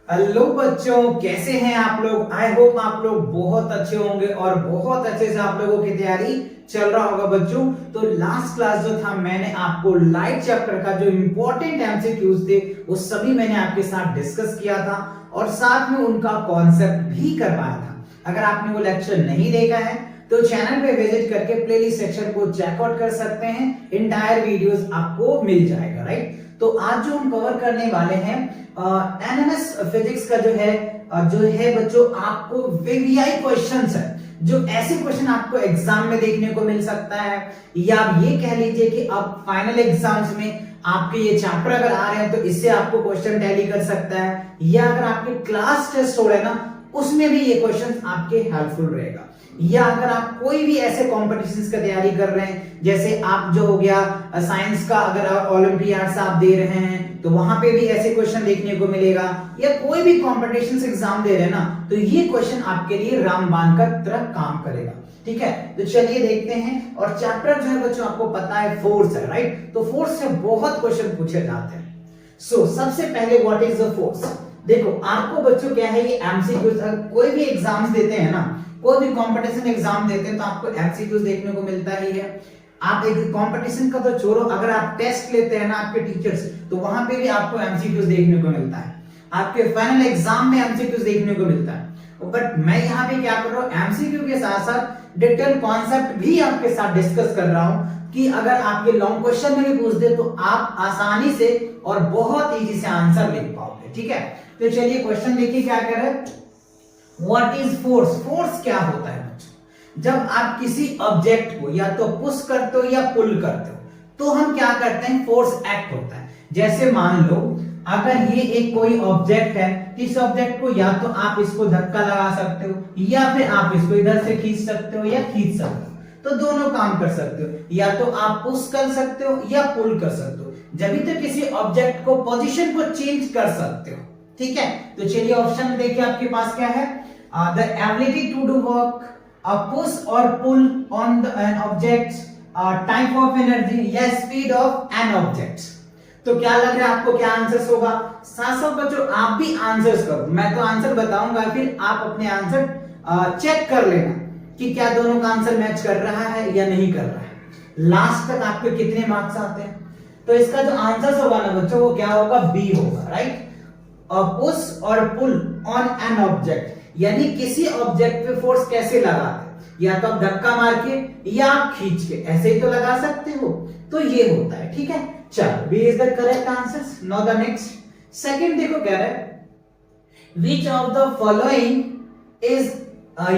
Hello बच्चों, कैसे हैं आप लोग। आई होप आप लोग बहुत अच्छे होंगे और बहुत अच्छे से आप लोगों की तैयारी चल रहा होगा बच्चों। तो लास्ट क्लास जो था मैंने आपको लाइट चैप्टर का जो इंपॉर्टेंट एमसीक्यूज थे वो सभी मैंने आपके साथ डिस्कस किया था और साथ में उनका कॉन्सेप्ट भी करवाया था। अगर आपने वो लेक्चर नहीं देखा है तो चैनल पे विजिट करके प्लेलिस्ट सेक्शन को चेकआउट कर सकते हैं। इंटायर वीडियोस आपको मिल जाएगा, राइट। तो आज जो हम कवर करने वाले हैं एनएमएस फिजिक्स का जो है बच्चों, आपको वीवीआई क्वेश्चंस है, जो ऐसे क्वेश्चन आपको एग्जाम में देखने को मिल सकता है, या आप ये कह लीजिए कि अब फाइनल एग्जाम्स में आपके ये चैप्टर अगर आ रहे हैं तो इससे आपको क्वेश्चन टैली कर सकता है, या अगर आपके क्लास टेस्ट हो रहे हैं ना उसमें भी ये क्वेश्चन आपके हेल्पफुल रहेगा, या अगर आप कोई भी ऐसे कॉम्पिटिशन्स का तैयारी कर रहे हैं, जैसे आप जो हो गया साइंस का अगर ओलंपियाड्स आप दे रहे हैं तो वहां पे भी ऐसे क्वेश्चन देखने को मिलेगा, या कोई भी कॉम्पिटिशन्स एग्जाम दे रहे हैं ना तो ये क्वेश्चन आपके लिए रामबाण का तरह काम करेगा। ठीक है, तो चलिए देखते हैं। और चैप्टर जो है बच्चों आपको पता है फोर्स है, राइट। तो फोर्स से बहुत क्वेश्चन पूछे जाते हैं। सबसे पहले व्हाट इज द फोर्स। देखो आपको बच्चों क्या है, ये एमसीक्यूज कोई भी एग्जाम्स देते हैं ना, कोई भी कंपटीशन एग्जाम देते हैं तो आपको एमसीक्यूज देखने को मिलता ही है। आप एक कंपटीशन का तो छोड़ो, अगर आप टेस्ट लेते हैं ना आपके टीचर्स, तो वहां पे भी आपको एमसीक्यूज देखने को मिलता है, आपके फाइनल एग्जाम में एमसीक्यूज देखने को मिलता है। बट मैं यहाँ पे क्या कर रहा हूँ, एमसीक्यू के साथ साथ डिटेल कॉन्सेप्ट भी आपके साथ डिस्कस कर रहा हूँ कि अगर आप ये लॉन्ग क्वेश्चन में भी पूछ दे तो आप आसानी से और बहुत इजी से आंसर लिख पाओगे। ठीक है, तो चलिए क्वेश्चन देखिए क्या कह रहे हैं। What is force. फोर्स क्या होता है बच्चों, जब आप किसी ऑब्जेक्ट को या तो पुश करते हो या पुल करते हो तो हम क्या करते हैं, फोर्स एक्ट होता है। जैसे मान लो अगर ये एक कोई ऑब्जेक्ट है, इस ऑब्जेक्ट को या तो आप इसको धक्का लगा सकते हो या फिर आप इसको इधर से खींच सकते हो या खींच सकते हो, तो दोनों काम कर सकते हो, या तो आप पुश कर सकते हो या पुल कर सकते हो, जब भी तो किसी ऑब्जेक्ट को पोजीशन को चेंज कर सकते हो। ठीक है, तो चलिए ऑप्शन देखिए आपके पास क्या है, the ability to do work, push और pull on an object, type of energy या स्पीड ऑफ एन ऑब्जेक्ट। तो क्या लग रहा है आपको, क्या आंसर्स होगा। साथ साथ बच्चों आप भी आंसर्स करो, मैं तो आंसर बताऊंगा फिर आप अपने आंसर चेक कर लेना कि क्या दोनों का आंसर मैच कर रहा है या नहीं कर रहा है। लास्ट तक आपके कितने मार्क्स आते हैं, तो इसका जो आंसर होगा ना बच्चों वो क्या होगा, बी होगा, राइट। पुश और पुल ऑन एन ऑब्जेक्ट, यानी किसी ऑब्जेक्ट पे फोर्स कैसे लगाते हैं, या तो आप धक्का मार के या आप खींच के, ऐसे ही तो लगा सकते हो, तो ये होता है। ठीक है, चलो B is the correct answer. Now the next second देखो कह रहा है, which of the following is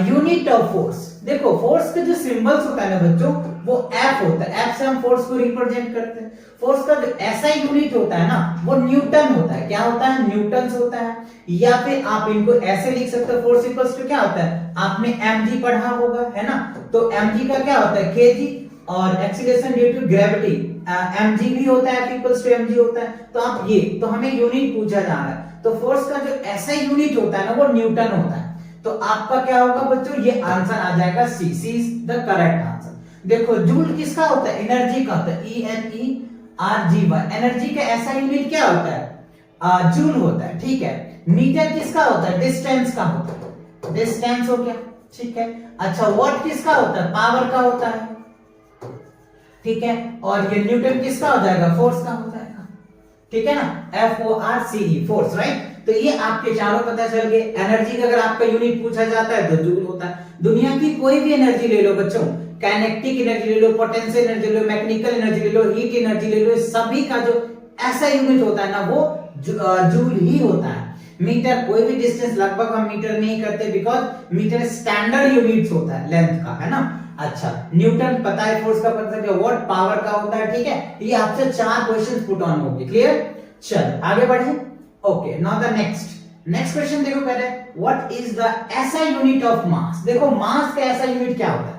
unit of force. देखो फोर्स के जो सिंबल्स होता है ना बच्चों वो एफ होता है, एफ से हम फोर्स को रिप्रेजेंट करते हैं। फोर्स का जो ऐसा यूनिट होता है ना वो न्यूटन होता है। क्या होता है, न्यूटन होता है। या फिर आप इनको ऐसे लिख सकते हो, फोर्स इक्वल्स टू क्या होता है, आपने mg पढ़ा होगा, है ना। तो mg का क्या होता है, kg, और acceleration due to gravity mg भी होता है, F इक्वल्स टू mg होता है। तो आप ये, तो हमें यूनिट पूछा जा रहा है, तो फोर्स का जो ऐसा यूनिट होता है ना वो न्यूटन होता है। तो आपका क्या होगा बच्चों, ये आंसर आ जाएगा सी। सी इज द करेक्ट आंसर। देखो जूल किसका होता है, एनर्जी का होता है, ENERGY। एनर्जी का ऐसा यूनिट क्या होता है, जूल होता है। ठीक है, मीटर किसका होता है, डिस्टेंस का होता है, डिस्टेंस हो गया। ठीक है, अच्छा वॉट किसका होता है, पावर का होता है। ठीक है, और ये न्यूटन किसका हो जाएगा, फोर्स का हो जाएगा। ठीक है ना, FORCE, फोर्स, राइट। तो ये आपके चारों पता चल गए। एनर्जी का अगर आपका यूनिट पूछा जाता है तो जूल होता है। दुनिया की कोई भी एनर्जी ले लो बच्चों, काइनेटिक एनर्जी ले लो, पोटेंशियल एनर्जी ले लो, मैकेनिकल एनर्जी ले लो, हीट एनर्जी ले लो, सभी का जो ऐसा यूनिट होता है ना वो जूल ही होता है। मीटर कोई भी डिस्टेंस लगभग हम मीटर नहीं करते, बिकॉज मीटर स्टैंडर्ड यूनिट्स होता है लेंथ का, है ना। अच्छा, न्यूटन पता है, फोर्स का पता है, व्हाट पावर का होता है। ठीक है, ये आपसे 4 क्वेश्चंस पुट ऑन होंगे। क्लियर, चल आगे बढ़े। Okay, now the next question देखो कह रहे हैं, व्हाट इज द ऐसा यूनिट ऑफ मास। देखो मास का ऐसा यूनिट क्या होता है,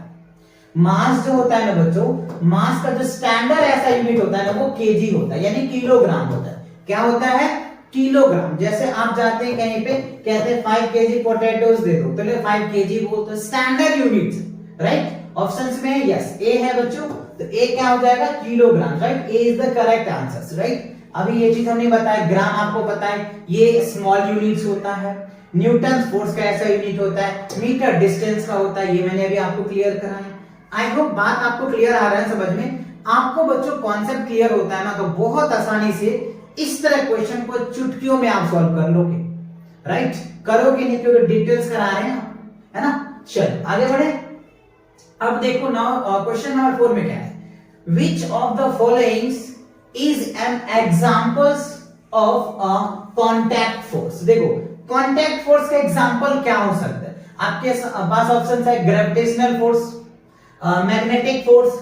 मास जो होता है ना बच्चों, मास का जो स्टैंडर्ड ऐसा यूनिट होता है ना वो केजी होता है, यानी किलोग्राम होता है। क्या होता है, किलोग्राम। जैसे आप जाते हैं कहीं पे, कहते हैं 5 केजी पोटैटोस दे दो, तो 5 केजी बोलते हैं, स्टैंडर्ड यूनिट, राइट। ऑप्शंस में यस ए है बच्चों, तो ए क्या हो जाएगा, kilogram, right. A is the correct answer, right. अभी ये चीज हमने बताया, ग्राम आपको पता है ये स्मॉल यूनिट्स होता है, न्यूटन फोर्स का ऐसा यूनिट होता है, मीटर डिस्टेंस का होता है, ये मैंने अभी आपको क्लियर कराया। आई होप बात आपको क्लियर आ रहा है समझ में। आपको बच्चों कॉन्सेप्ट क्लियर होता है ना तो बहुत आसानी से इस तरह क्वेश्चन को चुटकियों में आप सॉल्व कर लोगे, राइट? करोगे नहीं क्योंकि डिटेल्स करा रहे हैं, है ना? चल आगे बढ़े। अब देखो नाउ क्वेश्चन नंबर 4 में क्या है, which of the following is an examples of a contact force? देखो contact force का एग्जांपल क्या हो सकता है? आपके पास ऑप्शन है gravitational force, magnetic force,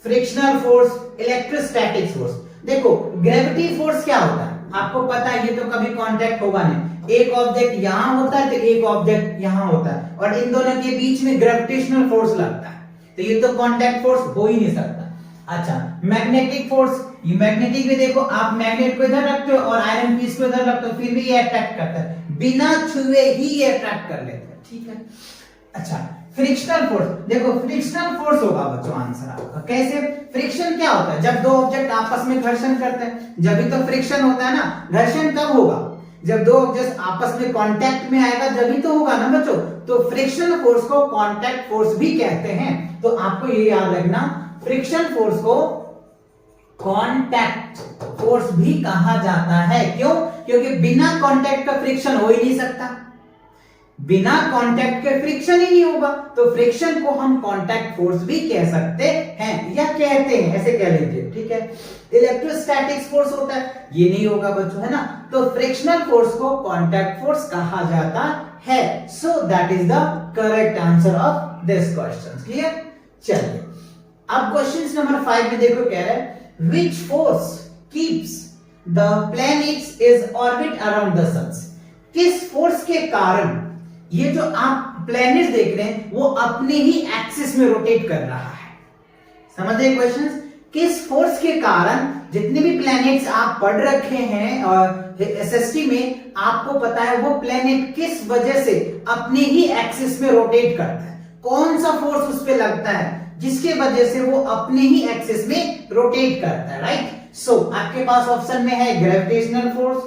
frictional force, electrostatic force. देखो ग्रेविटी फोर्स क्या होता है आपको पता है, ये तो कभी कांटेक्ट होगा नहीं, एक ऑब्जेक्ट यहां होता है तो एक ऑब्जेक्ट यहां होता है और इन दोनों के बीच में ग्रेविटेशनल फोर्स लगता है, तो ये तो कांटेक्ट फोर्स हो ही नहीं सकता। अच्छा मैग्नेटिक फोर्स, ये मैग्नेटिक भी देखो आप मैग्नेट को इधर रखते हो और आयरन पीस को इधर रखते हो फिर भी ये अट्रैक्ट करता है, बिना छुए ही ये अट्रैक्ट कर लेता है, ठीक है? अच्छा फ्रिक्शनल फोर्स, देखो फ्रिक्शनल फोर्स होगा बच्चों आंसर आपका। कैसे? फ्रिक्शन क्या होता है? जब दो ऑब्जेक्ट आपस में घर्षण करते हैं, जब भी तो फ्रिक्शन होता है ना। घर्षण कब होगा? जब दो ऑब्जेक्ट आपस में कांटेक्ट में आएगा जब ही तो होगा ना बच्चों। तो फ्रिक्शनल फोर्स को कांटेक्ट फोर्स भी कहते हैं, तो आपको ये याद रखना, फ्रिक्शन फोर्स को कांटेक्ट फोर्स भी कहा जाता है। क्यों? क्योंकि बिना कांटेक्ट का फ्रिक्शन हो ही नहीं सकता, बिना कांटेक्ट के फ्रिक्शन ही नहीं होगा, तो फ्रिक्शन को हम कांटेक्ट फोर्स भी कह सकते हैं या कहते हैं, ऐसे कह लीजिए, ठीक है? इलेक्ट्रोस्टैटिक फोर्स होता है, ये नहीं होगा बच्चों, है ना? तो फ्रिक्शनल फोर्स को कांटेक्ट फोर्स कहा जाता है। So that is the correct answer of this question. Clear? चलिए अब क्वेश्चन नंबर 5 में देखो कह रहा है which force keeps the planets is orbit around the sun? किस फोर्स के कारण ये जो आप प्लैनेट देख रहे हैं वो अपने ही एक्सिस में रोटेट कर रहा है? समझ रहे क्वेश्चंस? किस फोर्स के कारण जितने भी प्लैनेट्स आप पढ़ रखे हैं और एसएसटी में आपको पता है वो प्लैनेट किस वजह से अपने ही एक्सिस में रोटेट करता है, कौन सा फोर्स उस पे लगता है जिसके वजह से वो अपने ही एक्सिस में रोटेट करता है, राइट? सो आपके पास ऑप्शन में है gravitational force,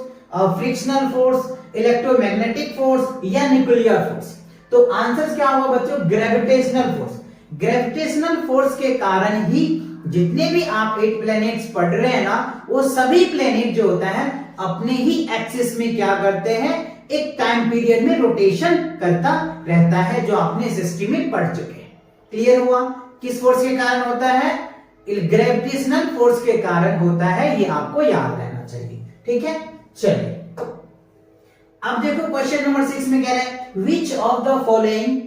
frictional force, electromagnetic force या न्यूक्लियर फोर्स। तो आंसर क्या होगा बच्चों? Gravitational force. ग्रेविटेशनल फोर्स के कारण ही जितने भी आप 8 प्लैनेट्स पढ़ रहे हैं ना, वो सभी प्लैनेट जो होता है अपने ही एक्सिस में क्या करते हैं, एक टाइम पीरियड में रोटेशन करता रहता है, जो आपने सिस्टम में पढ़ चुके हैं। क्लियर हुआ? किस फोर्स के कारण होता है? ग्रेविटेशनल फोर्स के कारण होता है, ये आपको याद रहना चाहिए, ठीक है? चलिए अब देखो क्वेश्चन नंबर 6 में कह रहा है which of the following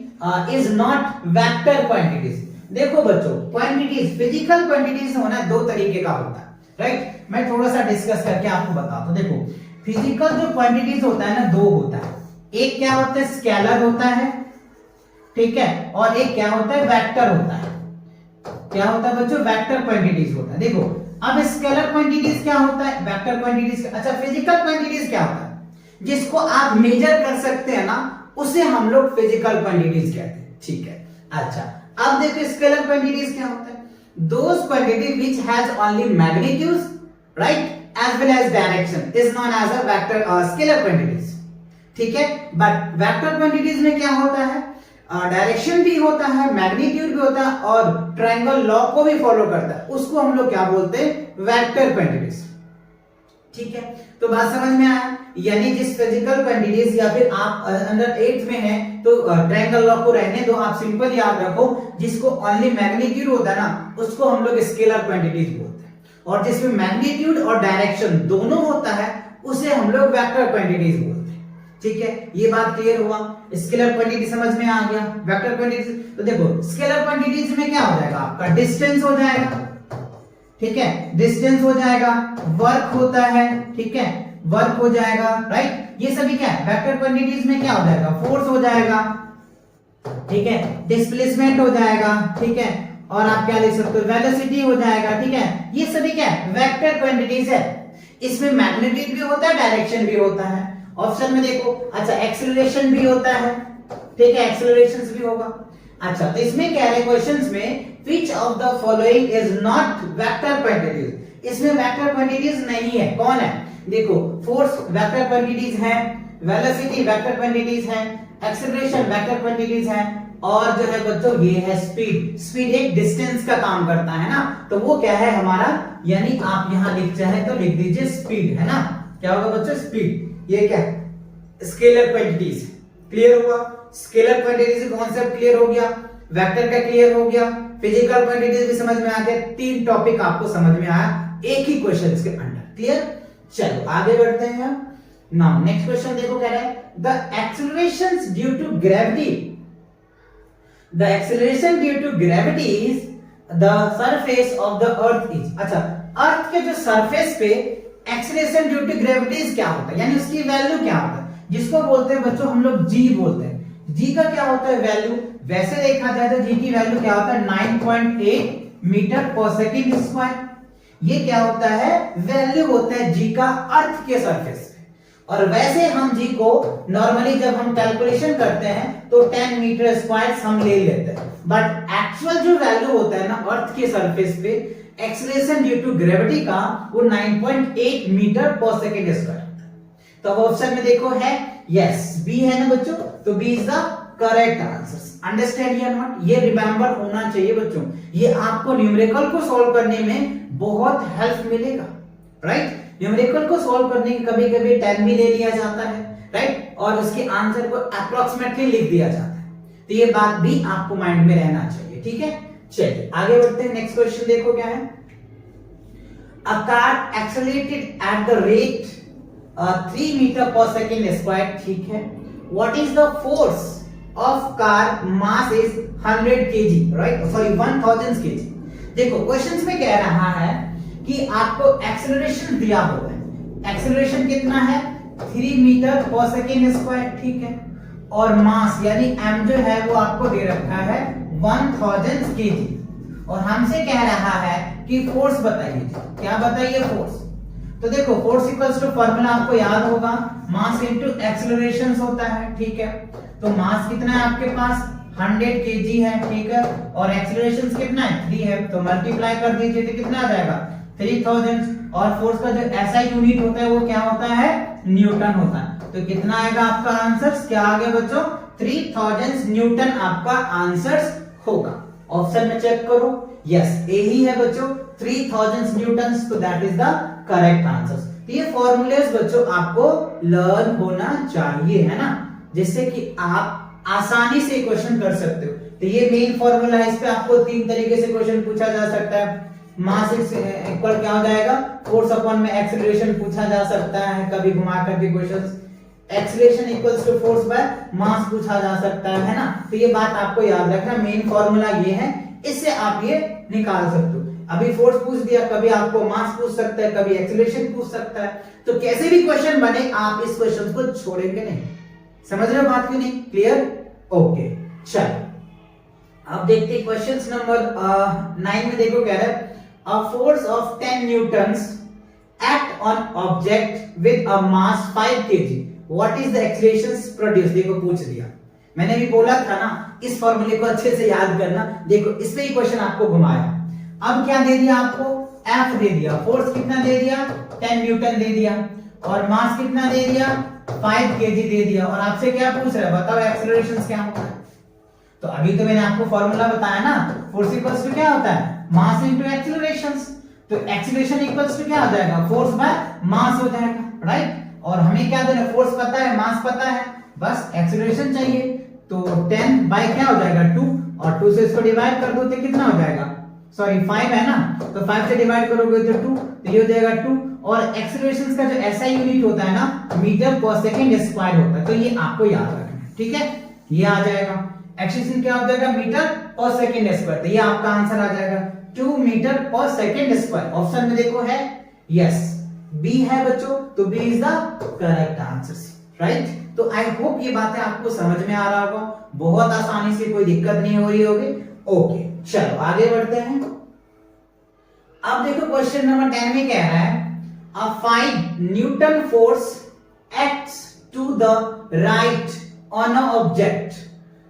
is not vector quantities? देखो बच्चों क्वांटिटीज, फिजिकल क्वांटिटीज होना दो तरीके का होता है, राइट? मैं थोड़ा सा डिस्कस करके आपको बताता हूं। देखो फिजिकल जो क्वांटिटीज होता है ना, दो होता है, एक क्या होता है स्केलर होता है, ठीक है, और एक क्या होता है वेक्टर होता है। क्या होता है बच्चों? वेक्टर क्वांटिटीज होता है। देखो अब स्केलर क्वांटिटीज क्या होता है, वेक्टर क्वांटिटीज। अच्छा फिजिकल क्वांटिटीज क्या होता है? जिसको आप मेजर कर सकते हैं ना, उसे हम लोग फिजिकल क्वांटिटीज कहते हैं, ठीक है? अच्छा अब देखो स्केलर क्वांटिटीज क्या होता है? Those quantity which has only magnitudes, right, as well as direction is known as a vector scalar quantities, ठीक है? बट वेक्टर क्वांटिटीज में क्या होता है? डायरेक्शन भी होता है, मैग्नीट्यूड भी होता है और ट्रायंगल लॉ को भी फॉलो करता है, उसको हम लोग क्या बोलते हैं? वेक्टर क्वांटिटीज, ठीक है? तो बात समझ में आया? यानी जिस फिजिकल क्वांटिटीज या फिर आप अंडर 8th में हैं तो ट्रायंगल लॉ को रहने दो, आप सिंपल याद रखो, जिसको ओनली मैग्नीट्यूड होता है ना उसको हम लोग स्केलर क्वांटिटीज बोलते हैं, और जिसमें मैग्नीट्यूड और डायरेक्शन दोनों होता है उसे हम लोग वेक्टर क्वांटिटीज बोलते हैं, ठीक है? ये बात क्लियर हुआ? स्केलर क्वांटिटी समझ में आ गया, वेक्टर क्वांटिटीज। तो देखो स्केलर क्वांटिटीज में क्या हो जाएगा आपका? डिस्टेंस हो जाएगा, ठीक है? डिस्टेंस हो जाएगा, वर्क होता है, ठीक है, वर्क हो जाएगा, राइट? ये सभी क्या है? वेक्टर क्वांटिटीज में क्या हो जाएगा? फोर्स हो जाएगा, ठीक है, डिस्प्लेसमेंट हो जाएगा, ठीक है, और आप क्या लिख सकते हो? वेलोसिटी हो जाएगा, ठीक है? ये सभी क्या है? वेक्टर क्वांटिटीज है। इसमें मैग्नीट्यूड भी होता है, डायरेक्शन भी होता है। ऑप्शन में देखो, अच्छा एक्सेलरेशन भी होता है, ठीक है, एक्सेलरेशन भी होगा। अच्छा तो इसमें कह रहे क्वेश्चंस में which of the following is not vector quantities? इसमें वेक्टर क्वांटिटीज नहीं है। कौन है? देखो, फोर्स वेक्टर क्वांटिटीज है, वेलोसिटी वेक्टर क्वांटिटीज है, एक्सेलरेशन वेक्टर क्वांटिटीज है, और जो है बच्चों ये है स्पीड। स्पीड एक डिस्टेंस का काम करता है ना, तो वो क्या है हमारा, यानी आप यहां लिख चाहे तो लिख दीजिए स्पीड, है ना। क्या होगा बच्चों? स्पीड। ये क्या? Scalar quantities. क्लियर हुआ? स्केलर क्वांटिटीज का कॉन्सेप्ट क्लियर हो गया, वेक्टर का क्लियर हो गया, फिजिकल क्वांटिटीज भी समझ में आ गया। 3 टॉपिक आपको समझ में आया एक ही क्वेश्चन के अंडर। क्लियर? चलो आगे बढ़ते हैं। नाउ नेक्स्ट क्वेश्चन देखो, कह रहा है the accelerations due to gravity, the acceleration due to gravity is the surface of the earth is। अच्छा, अर्थ के जो सरफेस पे एक्सेलरेशन ड्यू टू ग्रेविटी क्या होता है, यानी उसकी वैल्यू क्या होता है, जिसको बोलते हैं बच्चों हम लोग जी बोलते हैं। जी का क्या होता है? वैल्यू। वैसे देखा जाए तो जी की वैल्यू क्या होता है? 9.8 मीटर पर सेकेंड स्क्वायर। ये क्या होता है? वैल्यू होता है जी का अर्थ के सरफेस। और वैसे हम जी को नॉर्मली जब हम कैलकुलेशन करते हैं तो 10 मीटर स्क्वायर हम ले लेते हैं, बट एक्चुअल जो वैल्यू होता है ना अर्थ के सरफेस पे एक्सेलरेशन ड्यू टू ग्रेविटी का, वो 9.8 मीटर पर सेकेंड स्क्वायर। तो अब ऑप्शन में देखो है यस, बी है ना बच्चों, तो B is the correct answer. Understand या नॉट? ये रिमेंबर होना चाहिए बच्चों, ये आपको न्यूमेरिकल को सॉल्व करने में बहुत हेल्प मिलेगा, राइट। न्यूमेरिकल को सॉल्व करने के कभी कभी 10 भी ले लिया जाता है, राइट, और उसके आंसर को अप्रोक्सीमेटली लिख दिया जाता है, तो ये बात भी आपको माइंड में रहना चाहिए, ठीक है। चलिए आगे बढ़ते हैं। नेक्स्ट क्वेश्चन देखो क्या है। A car accelerated at the rate 3 metre per second square, ठीक है। What is the force of car mass is 100 kg, right, sorry 1000 kg। देखो क्वेश्चंस में कह रहा है कि आपको एक्सेलरेशन दिया हुआ है, एक्सेलरेशन कितना है? 3 मीटर पर सेकेंड स्क्वायर, ठीक है, और मास यानी m जो है वो आपको दे रखा है 1000 kg, और हमसे कह रहा है कि फोर्स बताइए। क्या बताइए? फोर्स। तो देखो फोर्स इक्वल्स टू फॉर्मूला आपको याद होगा, मास इनटू एक्सेलरेशन होता है, ठीक है। तो मास कितना है आपके पास? 100 kg है, ठीक है, और एक्सेलरेशन कितना है? 3 है, तो मल्टीप्लाई कर दीजिए तो कितना आ जाएगा? 3000। और फोर्स का जो एसआई यूनिट होता है वो क्या होता है? न्यूटन होता है। तो कितना आएगा आपका आंसर? क्या आ गया बच्चों? 3000 न्यूटन आपका आंसर होगा। ऑप्शन में चेक करो, यस यही है बच्चों 3000 न्यूटन, तो that is the correct answer. तो ये फॉर्मूलेस बच्चों आपको लर्न होना चाहिए, है ना, जिससे कि आप आसानी से क्वेश्चन कर सकते हो। तो ये मेन फॉर्मूला है, इस पे आपको 3 तरीके से क्वेश्चन पूछा जा सकता है। मास इक्वल क्या हो जाएगा? फोर्स अपॉन में एक्सेलरेशन पूछा जा सकता है, कभी घुमा करके questions. Acceleration equals to force by mass पूछा जा सकता है ना। तो ये बात आपको याद रखना, मेन फॉर्मूला ये है, इससे आप ये निकाल सकते हो। अभी फोर्स पूछ दिया, कभी आपको मास पूछ सकता है, कभी एक्सेलरेशन पूछ सकता है। तो कैसे भी क्वेश्चन बने आप इस क्वेश्चन को छोड़ेंगे नहीं। समझ रहे हो बात क्यों नहीं? क्लियर? ओके, चलो अब देखते हैं क्वेश्चन नंबर 9 में। देखो कह रहा है a force of 10 newtons act on object with a mass 5 kg, what is the acceleration produced? देखो पूछ दिया, मैंने भी बोला था ना इस फॉर्मूले को अच्छे से याद करना। देखो इस पे ही क्वेश्चन आपको घुमाया। अब क्या दे दिया आपको? F दे दिया, फोर्स कितना दे दिया? 10 न्यूटन दे दिया, और मास कितना दे दिया? 5 kg दे दिया, और आपसे क्या पूछ रहा है? बताओ एक्सेलरेशन क्या होता है। तो अभी तो मैंने आपको फॉर्मूला बताया ना, फोर्स इक्वल्स टू क्या होता है? Mass into acceleration. तो एक्सेलरेशन इक्वल्स टू क्या हो जाएगा? फोर्स बाय मास हो जाएगा, राइट। और हमें क्या देना? फोर्स पता है, मास पता है, बस एक्सेलरेशन चाहिए। तो 10 बाय क्या हो जाएगा? 2, और 2 से इसको डिवाइड कर दो तो कितना हो जाएगा? सॉरी 5 है ना, तो 5 से डिवाइड करोगे तो 2, तो ये हो जाएगा 2। और एक्सेलरेशन का जो एसआई यूनिट होता है ना, मीटर पर सेकंड स्क्वायर होता है, तो ये आपको याद रखना है, ठीक है। ये आ जाएगा, एक्सेलरेशन क्या हो जाएगा? मीटर पर सेकंड स्क्वायर, तो ये आपका आंसर आ जाएगा 2 मीटर पर सेकंड स्क्वायर। ऑप्शन में देखो है यस, बी है बच्चों, तो B is the correct answer, right. तो आई होप ये बातें आपको समझ में आ रहा होगा, बहुत आसानी से, कोई दिक्कत नहीं हो रही होगी। ओके चलो आगे बढ़ते हैं। अब देखो क्वेश्चन नंबर 10 में कह रहा है a 5 newton force acts to the right on a object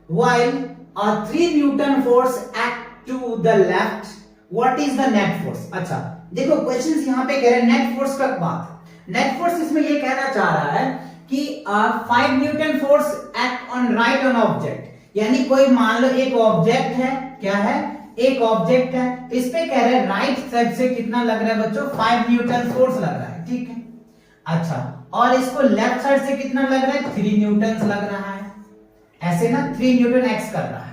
while a 3 Newton force act to the left, what is the net force? अच्छा देखो क्वेश्चन यहाँ पे कह रहे हैं नेट फोर्स का बात। नेट फोर्स इसमें ये कहना चाह रहा है कि 5 newton force act on right on object, यानी कोई मान लो एक ऑब्जेक्ट है, क्या है, एक ऑब्जेक्ट है, तो इस पे कह रहे हैं राइट साइड से कितना लग रहा है बच्चों, 5 न्यूटन फोर्स लग रहा है, ठीक है। अच्छा, और इसको लेफ्ट साइड से कितना लग रहा है, 3 न्यूटन लग रहा है, ऐसे ना 3 न्यूटन एक्स कर रहा है,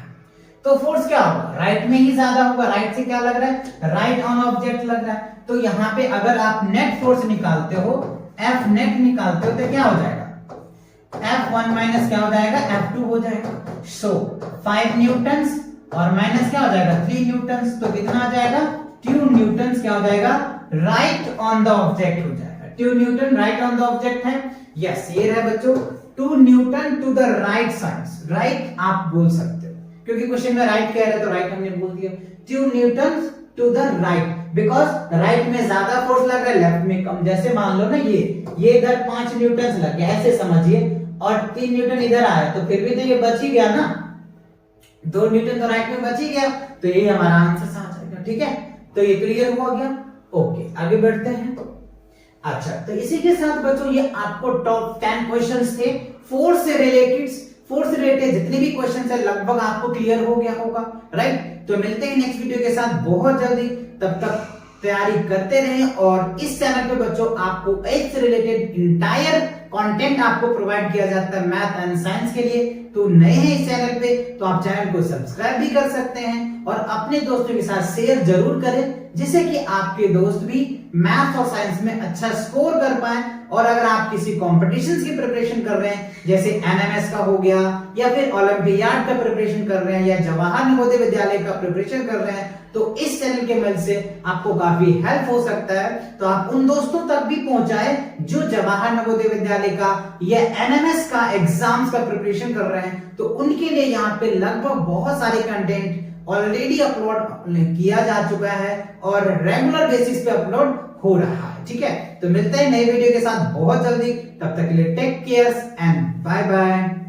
तो फोर्स क्या होगा, राइट में ही ज्यादा होगा, राइट से क्या लग रहा है, राइट ऑन ऑब्जेक्ट लग रहा है। तो यहाँ पे अगर आप नेट फोर्स निकालते हो, एफ नेट निकालते हो, तो क्या हो जाएगा, F1 माइनस क्या हो जाएगा, F2 हो जाएगा। सो 5 न्यूटन और माइनस क्या हो जाएगा, 3 न्यूटन, तो कितना आ जाएगा, 2 न्यूटन क्या हो जाएगा, राइट ऑन द ऑब्जेक्ट हो जाएगा। 2 newton right on the object है, यस ये है बच्चों, 2 newton to the right side, right आप बोल सकते हो क्योंकि क्वेश्चन में राइट कह रहे हैं तो राइट हमने बोल दिया। 2 newton to the right, because right में ज्यादा फोर्स लग रहा है, लेफ्ट में कम। जैसे मान लो ना ये इधर 5 न्यूटन लग गया, ऐसे समझिए, और 3 न्यूटन इधर आया, तो फिर भी तो ये बच ही गया ना, 2 न्यूटन तो राइट में बच ही गया, तो ये हमारा आंसर आ जाएगा, ठीक है। तो ये क्लियर हो गया, ओके आगे बढ़ते हैं। अच्छा, तो इसी के साथ बच्चों ये आपको टॉप 10 क्वेश्चंस थे फोर्स से रिलेटेड जितने भी क्वेश्चंस है लगभग आपको क्लियर हो गया होगा, राइट। तो मिलते हैं नेक्स्ट वीडियो के साथ बहुत जल्दी, तब तक तैयारी करते रहें। और इस चैनल पे बच्चों आपको एच से रिलेटेड इंटायर कंटेंट आपको प्रोवाइड किया जाता है मैथ एंड साइंस के लिए। तो नए हैं इस चैनल पे तो आप चैनल को सब्सक्राइब भी कर सकते हैं और अपने दोस्तों के साथ शेयर जरूर करें, जिससे कि आपके दोस्त भी मैथ और साइंस में अच्छा स्कोर कर पाए। और अगर आप किसी कॉम्पिटिशन्स की प्रिपरेशन कर रहे हैं, जैसे एनएमएस का हो गया, या फिर ओलंपियाड का प्रिपरेशन कर रहे हैं, या जवाहर नवोदय विद्यालय का प्रिपरेशन कर रहे हैं, तो इस चैनल के मदद से आपको काफी हेल्प हो सकता है। तो आप उन दोस्तों तक भी पहुंचाए जो जवाहर नवोदय विद्यालय का या एनएमएस का एग्जाम्स का प्रिपरेशन कर रहे हैं, तो उनके लिए यहाँ पे लगभग बहुत सारे कंटेंट ऑलरेडी अपलोड किया जा चुका है और रेगुलर बेसिस पे अपलोड हो रहा है, ठीक है। तो मिलते हैं नए वीडियो के साथ बहुत जल्दी, तब तक के लिए take care and bye bye.